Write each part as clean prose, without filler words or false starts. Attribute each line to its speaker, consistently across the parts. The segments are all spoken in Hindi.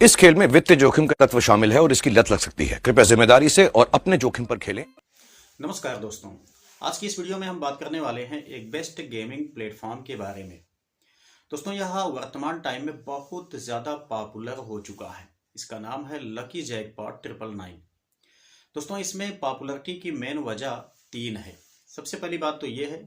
Speaker 1: इस खेल में वित्तीय जोखिम का तत्व शामिल है और इसकी लत लग सकती है। कृपया जिम्मेदारी से और अपने जोखिम पर खेलें।
Speaker 2: नमस्कार दोस्तों, आज की इस वीडियो में हम बात करने वाले हैं एक बेस्ट गेमिंग प्लेटफॉर्म के बारे में। दोस्तों, यह वर्तमान टाइम में बहुत ज़्यादा पॉपुलर हो चुका है। इसका नाम है लकी जैकपॉट 999। दोस्तों, इसमें पॉपुलरिटी की मेन वजह 3 है। सबसे पहली बात तो ये है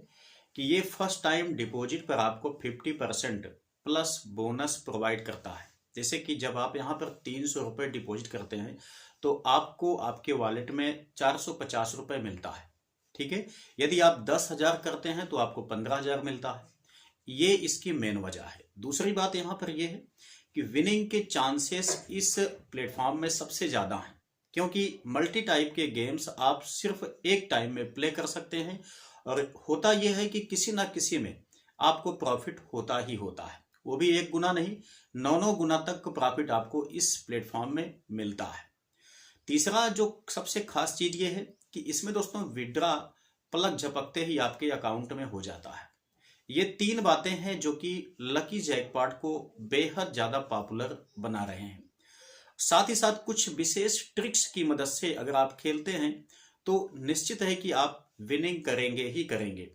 Speaker 2: कि ये फर्स्ट टाइम डिपॉजिट पर आपको 50% प्लस बोनस प्रोवाइड करता है। जैसे कि जब आप यहाँ पर 300 रुपये डिपॉजिट करते हैं तो आपको आपके वॉलेट में 450 रुपये मिलता है। ठीक है, यदि आप 10,000 करते हैं तो आपको 15,000 मिलता है। ये इसकी मेन वजह है। दूसरी बात यहाँ पर यह है कि विनिंग के चांसेस इस प्लेटफॉर्म में सबसे ज़्यादा हैं, क्योंकि मल्टी टाइप के गेम्स आप सिर्फ एक टाइम में प्ले कर सकते हैं और होता यह है कि किसी ना किसी में आपको प्रॉफिट होता ही होता है। वो भी 1 गुना नहीं, 9 गुना तक प्रॉफिट आपको इस प्लेटफॉर्म में मिलता है। तीसरा जो सबसे खास चीज ये है कि इसमें दोस्तों विड्रा पलक झपकते ही आपके अकाउंट में हो जाता है। ये 3 बातें हैं जो कि लकी जैकपॉट को बेहद ज्यादा पॉपुलर बना रहे हैं। साथ ही साथ कुछ विशेष ट्रिक्स की मदद से अगर आप खेलते हैं तो निश्चित है कि आप विनिंग करेंगे ही करेंगे।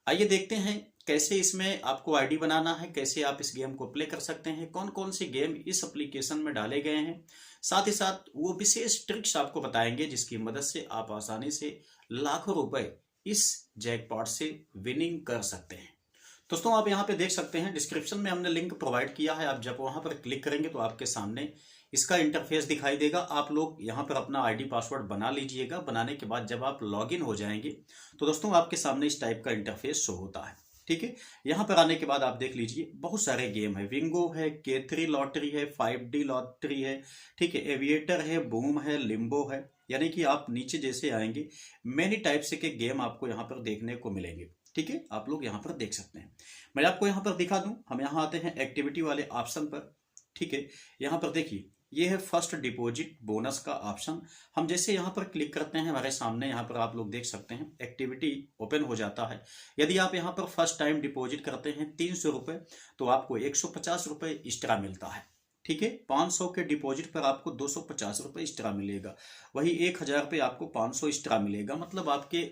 Speaker 2: आइए देखते हैं कैसे इसमें आपको आईडी बनाना है, कैसे आप इस गेम को प्ले कर सकते हैं, कौन कौन से गेम इस एप्लीकेशन में डाले गए हैं। साथ ही साथ वो विशेष ट्रिक्स आपको बताएंगे जिसकी मदद से आप आसानी से लाखों रुपए इस जैकपॉट से विनिंग कर सकते हैं। दोस्तों, आप यहाँ पे देख सकते हैं डिस्क्रिप्शन में हमने लिंक प्रोवाइड किया है। आप जब वहां पर क्लिक करेंगे तो आपके सामने इसका इंटरफेस दिखाई देगा। आप लोग यहाँ पर अपना आईडी पासवर्ड बना लीजिएगा। बनाने के बाद जब आप लॉगिन हो जाएंगे तो दोस्तों आपके सामने इस टाइप का इंटरफेस शो होता है। ठीक है, यहाँ पर आने के बाद आप देख लीजिए बहुत सारे गेम है। विंगो है, K3 लॉटरी है, 5D लॉटरी है, ठीक है, एविएटर है, बूम है, लिम्बो है। यानी कि आप नीचे जैसे आएंगे मेनी टाइप से के गेम आपको यहाँ पर देखने को मिलेंगे। ठीक है, आप लोग यहाँ पर देख सकते हैं। मैं आपको यहाँ पर दिखा दूं, हम यहाँ आते हैं एक्टिविटी वाले ऑप्शन पर। ठीक है, यहाँ पर देखिए ये है फर्स्ट डिपॉजिट बोनस का ऑप्शन। हम जैसे यहाँ पर क्लिक करते हैं हमारे सामने यहाँ पर आप लोग देख सकते हैं एक्टिविटी ओपन हो जाता है। यदि आप यहाँ पर फर्स्ट टाइम डिपॉजिट करते हैं 300 रुपये तो आपको 150 रुपये एक्स्ट्रा मिलता है। ठीक है, 500 के डिपॉजिट पर आपको 250 रुपये एक्स्ट्रा मिलेगा। वही 1,000 पे आपको 500 एक्स्ट्रा मिलेगा। मतलब आपके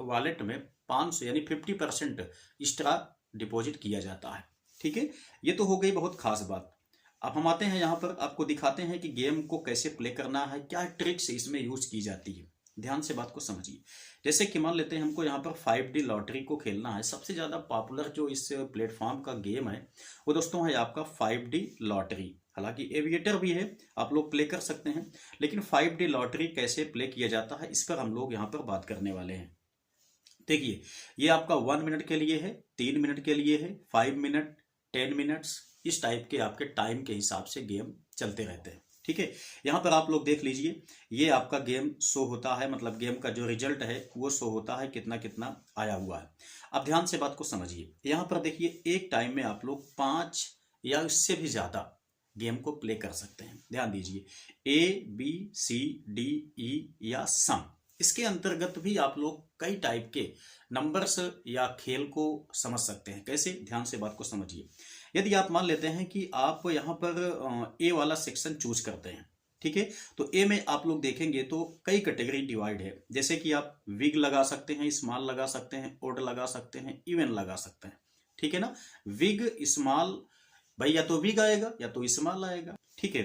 Speaker 2: वॉलेट में 500 यानी 50% एक्स्ट्रा डिपॉजिट किया जाता है। ठीक है, ये तो हो गई बहुत खास बात। अब हम आते हैं यहाँ पर आपको दिखाते हैं कि गेम को कैसे प्ले करना है, क्या ट्रिक्स इसमें यूज की जाती है। ध्यान से बात को समझिए। जैसे कि मान लेते हैं हमको यहाँ पर 5D लॉटरी को खेलना है। सबसे ज्यादा पॉपुलर जो इस प्लेटफॉर्म का गेम है वो दोस्तों है आपका 5D लॉटरी। हालांकि एविएटर भी है, आप लोग प्ले कर सकते हैं, लेकिन 5D लॉटरी कैसे प्ले किया जाता है इस पर हम लोग यहाँ पर बात करने वाले हैं। देखिए, ये आपका 1 मिनट के लिए है, 3 मिनट के लिए है, 5 मिनट, 10 मिनट्स, इस टाइप के आपके टाइम के हिसाब से गेम चलते रहते हैं। ठीक है, यहाँ पर आप लोग देख लीजिए ये आपका गेम शो होता है, मतलब गेम का जो रिजल्ट है वो शो होता है कितना कितना आया हुआ है। अब ध्यान से बात को समझिए। यहाँ पर देखिए एक टाइम में आप लोग 5 या इससे भी ज्यादा गेम को प्ले कर सकते हैं। ध्यान दीजिए, ABCDE या सम, इसके अंतर्गत भी आप लोग कई टाइप के नंबर्स या खेल को समझ सकते हैं। कैसे, ध्यान से बात को समझिए। यदि आप मान लेते हैं कि आप यहाँ पर ए वाला सेक्शन चूज करते हैं, ठीक है, तो ए में आप लोग देखेंगे तो कई कैटेगरी डिवाइड है। जैसे कि आप विग लगा सकते हैं, स्मॉल लगा सकते हैं, ओड लगा सकते हैं, इवन लगा सकते हैं। ठीक है ना, विग स्मॉल, भाई या तो विग आएगा या तो स्मॉल आएगा। ठीक है,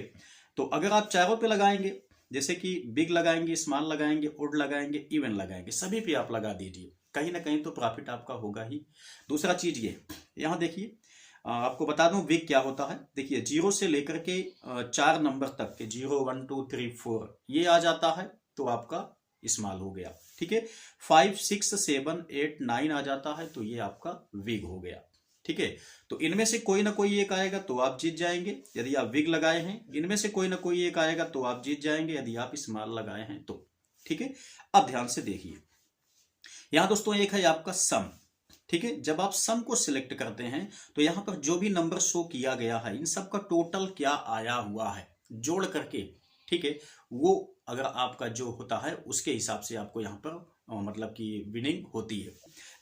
Speaker 2: तो अगर आप चारों पे लगाएंगे, जैसे कि बिग लगाएंगे, स्मॉल लगाएंगे, ओड लगाएंगे, इवन लगाएंगे, सभी पे आप लगा दीजिए, कहीं ना कहीं तो प्रॉफिट आपका होगा ही। दूसरा चीज ये, यहाँ देखिए आपको बता दूं विग क्या होता है। देखिए 0 से लेकर के 4 नंबर तक के 0, 1, 2, 3, 4 ये आ जाता है तो आपका स्मॉल हो गया। ठीक है, 5, 6, 7, 8, 9 आ जाता है तो ये आपका विग हो गया। ठीक है, तो इनमें से कोई ना कोई एक आएगा तो आप जीत जाएंगे यदि आप विग लगाए हैं। इनमें से कोई ना कोई एक आएगा तो आप जीत जाएंगे यदि आप स्मॉल लगाए हैं तो। ठीक है, अब ध्यान से देखिए, यहां दोस्तों एक है आपका सम। ठीक है, जब आप सम को सिलेक्ट करते हैं तो यहां पर जो भी नंबर शो किया गया है इन सब का टोटल क्या आया हुआ है जोड़ करके, ठीक है, वो अगर आपका जो होता है उसके हिसाब से आपको यहाँ पर मतलब कि विनिंग होती है।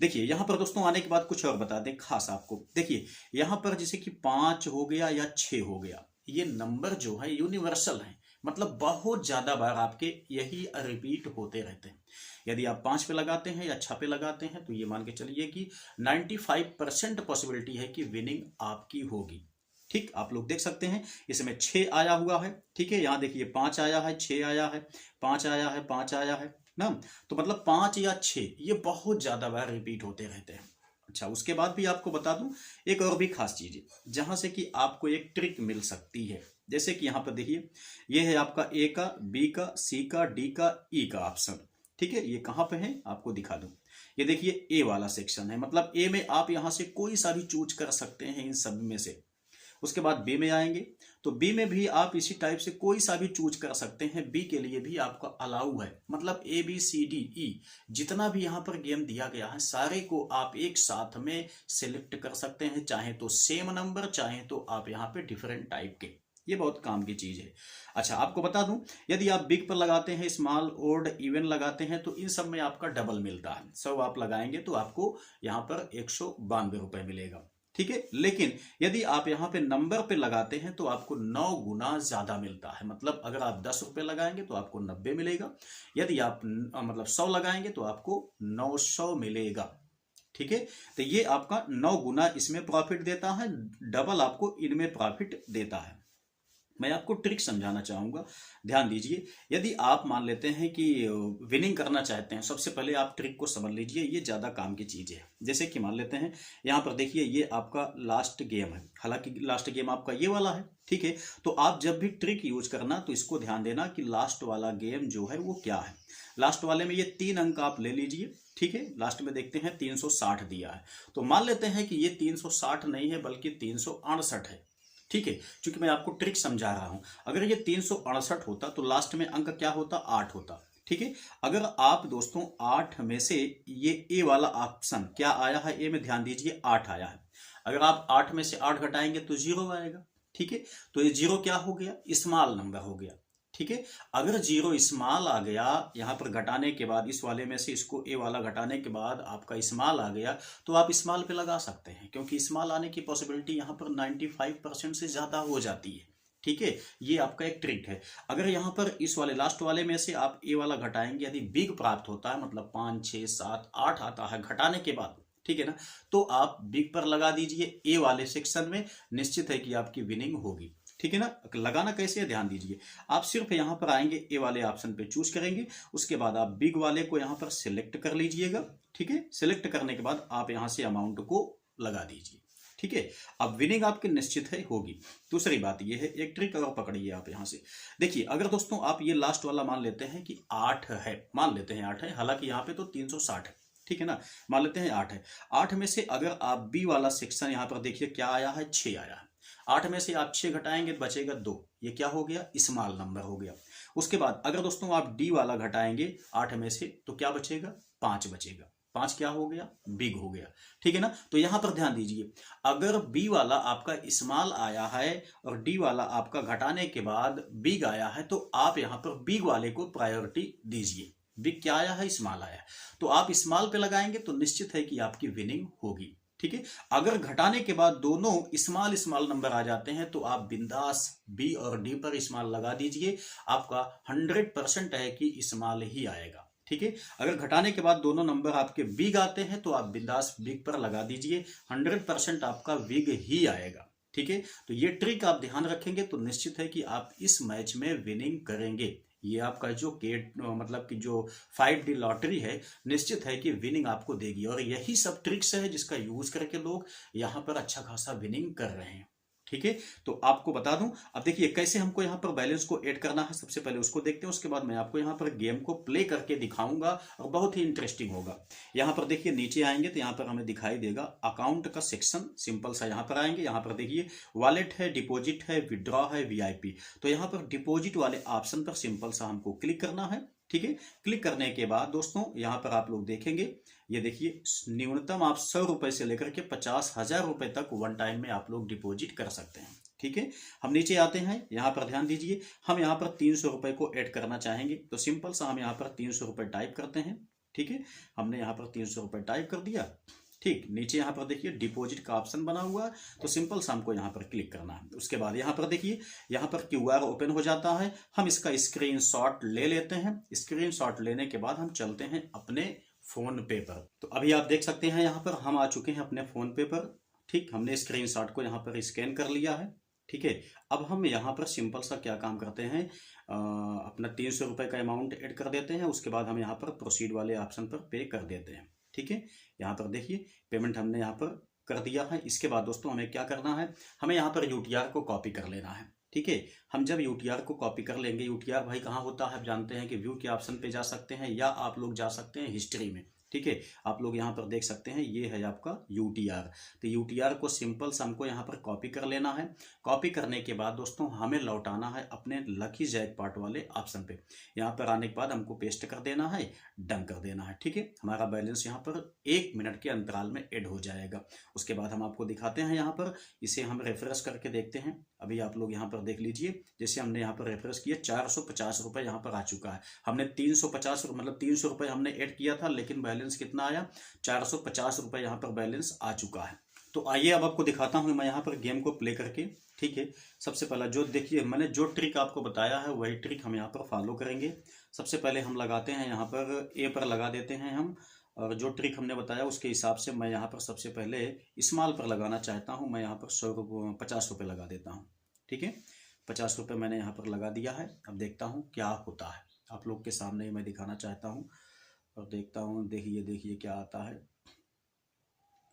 Speaker 2: देखिए यहाँ पर दोस्तों आने के बाद कुछ और बता दें खास आपको। देखिए यहाँ पर जैसे कि 5 हो गया या 6 हो गया, ये नंबर जो है यूनिवर्सल है, मतलब बहुत ज्यादा बार आपके यही रिपीट होते रहते हैं। यदि आप 5 पे लगाते हैं या 6 पे लगाते हैं तो ये मान के चलिए कि 95% पॉसिबिलिटी है कि विनिंग आपकी होगी। ठीक, आप लोग देख सकते हैं इसमें 6 आया हुआ है। ठीक है, यहाँ देखिए 5 आया है, 6 आया है, 5 आया है, 5 आया है ना। तो मतलब 5 या 6 ये बहुत ज्यादा बार रिपीट होते रहते हैं। अच्छा, उसके बाद भी आपको बता दूं एक और भी खास चीज है जहां से कि आपको एक ट्रिक मिल सकती है। जैसे कि यहाँ पर देखिए ये है आपका ए का, बी का, सी का, डी का, ई का ऑप्शन। ठीक है, ये कहाँ पे है आपको दिखा दूं। ये देखिए ए वाला सेक्शन है, मतलब ए में आप यहां से कोई सा भी चूज कर सकते हैं इन सब में से। उसके बाद बी में आएंगे तो बी में भी आप इसी टाइप से कोई सा भी चूज कर सकते हैं। बी के लिए भी आपका अलाउ है, मतलब A B C D E जितना भी यहाँ पर गेम दिया गया है सारे को आप एक साथ में सिलेक्ट कर सकते हैं, चाहे तो सेम नंबर, चाहे तो आप यहाँ पे डिफरेंट टाइप के। ये बहुत काम की चीज है। अच्छा, आपको बता दूं यदि आप बिग पर लगाते हैं, स्मॉल, ओड, इवन लगाते हैं तो इन सब में आपका डबल मिलता है। 100 आप लगाएंगे तो आपको यहाँ पर 192 रुपए मिलेगा। ठीक है, लेकिन यदि आप यहाँ पे नंबर पे लगाते हैं तो आपको 9 गुना ज्यादा मिलता है। मतलब अगर आप 10 रुपए लगाएंगे तो आपको 90 मिलेगा, यदि आप मतलब 100 लगाएंगे तो आपको 900 मिलेगा। ठीक है, तो ये आपका 9 गुना इसमें प्रॉफिट देता है, डबल आपको इनमें प्रॉफिट देता है। मैं आपको ट्रिक समझाना चाहूंगा, ध्यान दीजिए। यदि आप मान लेते हैं कि विनिंग करना चाहते हैं, सबसे पहले आप ट्रिक को समझ लीजिए, ये ज्यादा काम की चीज है। जैसे कि मान लेते हैं यहाँ पर देखिए ये आपका लास्ट गेम है, हालांकि लास्ट गेम आपका ये वाला है। ठीक है, तो आप जब भी ट्रिक यूज करना तो इसको ध्यान देना कि लास्ट वाला गेम जो है वो क्या है। लास्ट वाले में ये 3 अंक आप ले लीजिए। ठीक है, लास्ट में देखते हैं 360 दिया है, तो मान लेते हैं कि ये 360 नहीं है बल्कि 368 है। ठीक है, क्योंकि मैं आपको ट्रिक समझा रहा हूं। अगर ये 368 होता तो लास्ट में अंक क्या होता, 8 होता। ठीक है, अगर आप दोस्तों 8 में से ये ए वाला ऑप्शन क्या आया है, ए में ध्यान दीजिए 8 आया है। अगर आप 8 में से 8 घटाएंगे तो 0 आएगा। ठीक है, तो ये 0 क्या हो गया, स्मॉल नंबर हो गया। ठीक है, अगर 0 स्मॉल आ गया यहां पर घटाने के बाद, इस वाले में से इसको ए वाला घटाने के बाद आपका स्मॉल आ गया, तो आप स्मॉल पे लगा सकते हैं, क्योंकि स्मॉल आने की पॉसिबिलिटी यहां पर 95% से ज्यादा हो जाती है। ठीक है, ये आपका एक ट्रिक है। अगर यहां पर इस वाले लास्ट वाले में से आप ए वाला घटाएंगे, यदि बिग प्राप्त होता है, मतलब 5 6 7 8 आता है घटाने के बाद, ठीक है ना, तो आप बिग पर लगा दीजिए ए वाले सेक्शन में, निश्चित है कि आपकी विनिंग होगी। ठीक है ना, लगाना कैसे है ध्यान दीजिए। आप सिर्फ यहां पर आएंगे, ए वाले ऑप्शन पे चूज करेंगे, उसके बाद आप बिग वाले को यहां पर सिलेक्ट कर लीजिएगा। ठीक है, सिलेक्ट करने के बाद आप यहां से अमाउंट को लगा दीजिए। ठीक है, अब विनिंग आपकी निश्चित है होगी। दूसरी बात यह है, एक ट्रिक अगर पकड़िए आप यहां से देखिए, अगर दोस्तों आप ये लास्ट वाला मान लेते हैं कि 8 है, मान लेते हैं 8 है, हालांकि यहाँ पे तो 360 है। ठीक है ना, मान लेते हैं 8 है। 8 में से अगर आप बी वाला सेक्शन यहाँ पर देखिए क्या आया है, 6 आया है। 8 में से आप 6 घटाएंगे तो बचेगा 2, ये क्या हो गया, स्मॉल नंबर हो गया। उसके बाद अगर दोस्तों आप डी वाला घटाएंगे 8 में से तो क्या बचेगा, 5 बचेगा। 5 क्या हो गया, बिग हो गया। ठीक है ना, तो यहां पर ध्यान दीजिए, अगर बी वाला आपका स्मॉल आया है और डी वाला आपका घटाने के बाद बिग आया है, तो आप यहां पर बिग वाले को प्रायोरिटी दीजिए। बिग क्या आया है, स्मॉल आया है, तो आप स्मॉल पे लगाएंगे तो निश्चित है कि आपकी विनिंग होगी। ठीक है, अगर घटाने के बाद दोनों स्मॉल स्मॉल नंबर आ जाते हैं तो आप बिंदास बी और डी पर स्मॉल लगा दीजिए, आपका 100% है कि स्मॉल ही आएगा। ठीक है, अगर घटाने के बाद दोनों नंबर आपके बिग आते हैं तो आप बिंदास बिग पर लगा दीजिए, 100% आपका बिग ही आएगा। ठीक है, तो ये ट्रिक आप ध्यान रखेंगे तो निश्चित है कि आप इस मैच में विनिंग करेंगे। ये आपका जो मतलब कि जो 5D लॉटरी है, निश्चित है कि विनिंग आपको देगी, और यही सब ट्रिक्स है जिसका यूज करके लोग यहाँ पर अच्छा खासा विनिंग कर रहे हैं। ठीक है, तो आपको बता दूं, अब देखिए कैसे हमको यहाँ पर बैलेंस को ऐड करना है, सबसे पहले उसको देखते हैं, उसके बाद मैं आपको यहाँ पर गेम को प्ले करके दिखाऊंगा और बहुत ही इंटरेस्टिंग होगा। यहाँ पर देखिए नीचे आएंगे तो यहाँ पर हमें दिखाई देगा अकाउंट का सेक्शन, सिंपल सा यहाँ पर आएंगे, यहाँ पर देखिए वॉलेट है, डिपॉजिट है, विड्रॉ है, VIP। तो यहाँ पर डिपॉजिट वाले ऑप्शन पर सिंपल सा हमको क्लिक करना है। ठीक है, क्लिक करने के बाद दोस्तों यहाँ पर आप लोग देखेंगे, ये देखिए न्यूनतम आप 100 रुपए से लेकर के 50,000 रुपए तक वन टाइम में आप लोग डिपॉजिट कर सकते हैं। ठीक है, हम नीचे आते हैं, यहाँ पर ध्यान दीजिए, हम यहाँ पर 300 रुपए को ऐड करना चाहेंगे तो सिंपल सा हम यहाँ पर 300 रुपए टाइप करते हैं। ठीक है, हमने यहाँ पर 300 रुपए टाइप कर दिया। ठीक, नीचे यहाँ पर देखिए डिपॉजिट का ऑप्शन बना हुआ है, तो सिंपल सा हमको यहाँ पर क्लिक करना है। उसके बाद यहाँ पर देखिए यहाँ पर QR ओपन हो जाता है। हम इसका स्क्रीनशॉट ले लेते हैं। स्क्रीनशॉट लेने के बाद हम चलते हैं अपने फोन पे पर। तो अभी आप देख सकते हैं यहाँ पर हम आ चुके हैं अपने फोन पे पर। ठीक, हमने स्क्रीनशॉट को यहाँ पर स्कैन कर लिया है। ठीक है, अब हम यहाँ पर सिंपल सा क्या काम करते हैं, अपना 300 रुपये का अमाउंट ऐड कर देते हैं। उसके बाद हम यहाँ पर प्रोसीड वाले ऑप्शन पर पे कर देते हैं। ठीक है, यहाँ पर देखिए पेमेंट हमने यहाँ पर कर दिया है। इसके बाद दोस्तों हमें क्या करना है, हमें यहाँ पर UTR को कॉपी कर लेना है। ठीक है, हम जब UTR को कॉपी कर लेंगे, UTR भाई कहाँ होता है, आप जानते हैं कि व्यू के ऑप्शन पे जा सकते हैं या आप लोग जा सकते हैं हिस्ट्री में। ठीक है, आप लोग यहाँ पर देख सकते हैं ये है आपका UTR। तो UTR को सिंपल सा हमको यहाँ पर कॉपी कर लेना है। कॉपी करने के बाद दोस्तों हमें लौटाना है अपने लकी जैकपॉट वाले ऑप्शन पे। यहाँ पर आने के बाद हमको पेस्ट कर देना है, डन कर देना है। ठीक है, हमारा बैलेंस यहाँ पर 1 मिनट के अंतराल में ऐड हो जाएगा। उसके बाद हम आपको दिखाते हैं यहाँ पर, इसे हम रेफ्रेश करके देखते हैं। अभी आप लोग यहाँ पर देख लीजिए, जैसे हमने यहाँ पर रेफ्रेश किया 450 रुपये यहाँ पर आ चुका है। हमने 350 मतलब 300 रुपये हमने ऐड किया था, लेकिन बैलेंस कितना आया, 450 रुपये यहाँ पर बैलेंस आ चुका है। तो आइए अब आपको दिखाता हूँ मैं यहाँ पर गेम को प्ले करके। ठीक है, सबसे पहला जो देखिए मैंने जो ट्रिक आपको बताया है वही ट्रिक हम यहाँ पर फॉलो करेंगे। सबसे पहले हम लगाते हैं यहाँ पर ए पर लगा देते हैं हम, और जो ट्रिक हमने बताया उसके हिसाब से मैं यहाँ पर सबसे पहले स्मॉल पर लगाना चाहता हूँ। मैं यहाँ पर 50 रुपये लगा देता हूँ। ठीक है, 50 रुपये मैंने यहाँ पर लगा दिया है। अब देखता हूँ क्या होता है, आप लोग के सामने ही मैं दिखाना चाहता हूँ और देखता हूँ। देखिए क्या आता है।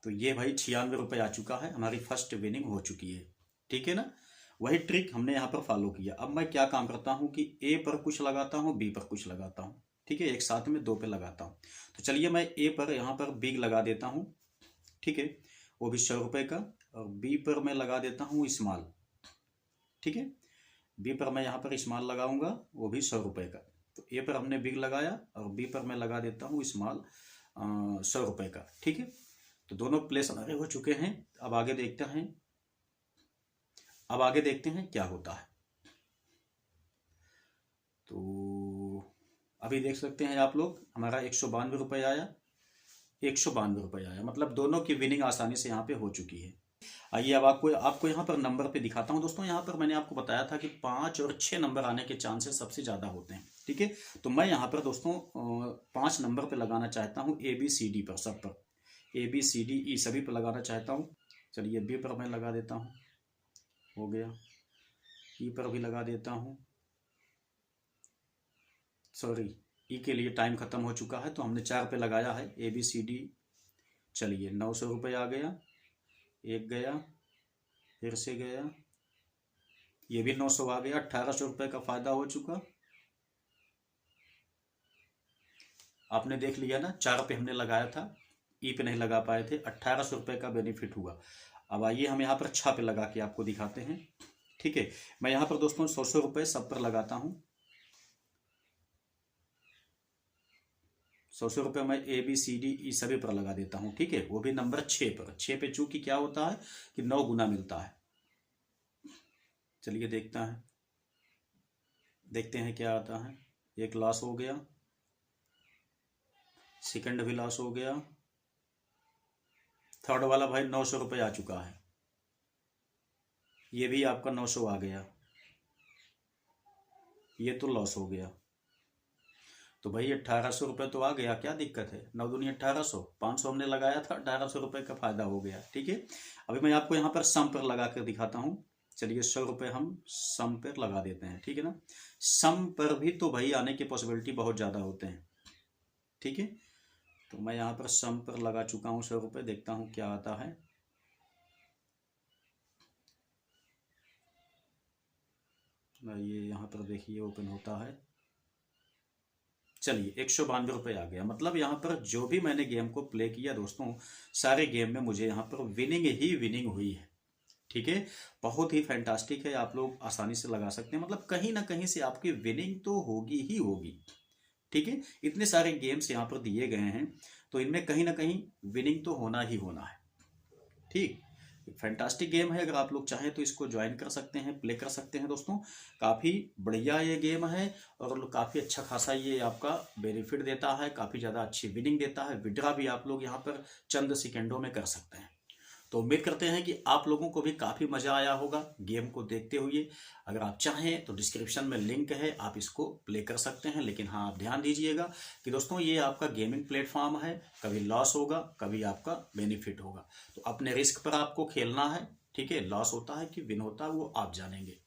Speaker 2: तो ये भाई 96 रुपये आ चुका है, हमारी फर्स्ट विनिंग हो चुकी है। ठीक है ना, वही ट्रिक हमने यहाँ पर फॉलो किया। अब मैं क्या काम करता हूँ कि ए पर कुछ लगाता हूँ, बी पर कुछ लगाता हूँ। ठीक है, एक साथ में 2 पे लगाता हूँ। तो चलिए मैं ए पर यहाँ पर बिग लगा देता हूँ। ठीक है, वो भी 100 रुपये का, और बी पर मैं लगा देता हूँ स्मॉल। ठीक है, बी पर मैं यहाँ पर स्मॉल लगाऊंगा, वो भी 100 रुपये का। तो ए पर हमने बिग लगाया और बी पर मैं लगा देता हूँ स्मॉल 100 रुपये का। ठीक है, तो दोनों प्लेस हमारे हो चुके हैं। अब आगे देखते हैं क्या होता है। तो अभी देख सकते हैं आप लोग, हमारा 192 रुपये आया, 192 रुपये आया, मतलब दोनों की विनिंग आसानी से यहाँ पे हो चुकी है। आइए अब आपको यहाँ पर नंबर पे दिखाता हूँ। दोस्तों यहाँ पर मैंने आपको बताया था कि 5 और 6 नंबर आने के चांसेस सबसे ज़्यादा होते हैं। ठीक है, तो मैं यहाँ पर दोस्तों 5 नंबर पे लगाना चाहता हूँ, ABCD पर, सब पर ABCDE सभी पर लगाना चाहता हूँ। चलिए बी पर मैं लगा देता हूँ, हो गया। ई पर भी लगा देता हूँ, सॉरी ई के लिए टाइम ख़त्म हो चुका है, तो हमने 4 पे लगाया है ABCD। चलिए 900 रुपये आ गया, एक गया, फिर से गया, ये भी 900 आ गया, 1800 रुपये का फ़ायदा हो चुका। आपने देख लिया ना, 4 पे हमने लगाया था, ई पे नहीं लगा पाए थे, 1800 रुपये का बेनिफिट हुआ। अब आइए हम यहाँ पर 6 पे लगा के आपको दिखाते हैं। ठीक है, मैं यहाँ पर दोस्तों 100 रुपये सब पर लगाता हूँ। 100 रुपये मैं ABCDE सभी पर लगा देता हूँ। ठीक है, वो भी नंबर 6 पर। 6 पे चूंकि क्या होता है कि 9 गुना मिलता है। चलिए देखते हैं क्या आता है। एक लॉस हो गया, सेकंड भी लॉस हो गया, थर्ड वाला भाई 900 रुपये आ चुका है, ये भी आपका 900 आ गया, ये तो लॉस हो गया। तो भाई 1800 रुपये तो आ गया, क्या दिक्कत है, 9 दूनी 1800, 500 हमने लगाया था, 1800 रुपये का फायदा हो गया। ठीक है, अभी मैं आपको यहाँ पर सम पर लगा कर दिखाता हूँ। चलिए 100 रुपये हम सम पर लगा देते हैं। ठीक है ना, सम पर भी तो भाई आने की पॉसिबिलिटी बहुत ज़्यादा होते हैं। ठीक है, तो मैं यहाँ पर सम पर लगा चुका हूँ 100 रुपये, देखता हूँ क्या आता है। ये यहाँ पर देखिए ओपन होता है। चलिए 192 रुपये आ गया, मतलब यहाँ पर जो भी मैंने गेम को प्ले किया दोस्तों, सारे गेम में मुझे यहाँ पर विनिंग ही विनिंग हुई है। ठीक है, बहुत ही फैंटास्टिक है, आप लोग आसानी से लगा सकते हैं, मतलब कहीं ना कहीं से आपकी विनिंग तो होगी ही होगी। ठीक है, इतने सारे गेम्स यहाँ पर दिए गए हैं, तो इनमें कहीं ना कहीं विनिंग तो होना ही होना है। ठीक, फैंटास्टिक गेम है, अगर आप लोग चाहें तो इसको ज्वाइन कर सकते हैं, प्ले कर सकते हैं दोस्तों। काफ़ी बढ़िया ये गेम है और काफ़ी अच्छा खासा ये आपका बेनिफिट देता है, काफ़ी ज़्यादा अच्छी विनिंग देता है। विड्रा भी आप लोग यहाँ पर चंद सेकेंडों में कर सकते हैं। तो उम्मीद करते हैं कि आप लोगों को भी काफ़ी मज़ा आया होगा गेम को देखते हुए। अगर आप चाहें तो डिस्क्रिप्शन में लिंक है, आप इसको प्ले कर सकते हैं। लेकिन हाँ, आप ध्यान दीजिएगा कि दोस्तों ये आपका गेमिंग प्लेटफॉर्म है, कभी लॉस होगा, कभी आपका बेनिफिट होगा। तो अपने रिस्क पर आपको खेलना है, ठीक है। लॉस होता है कि विन होता है वो आप जानेंगे।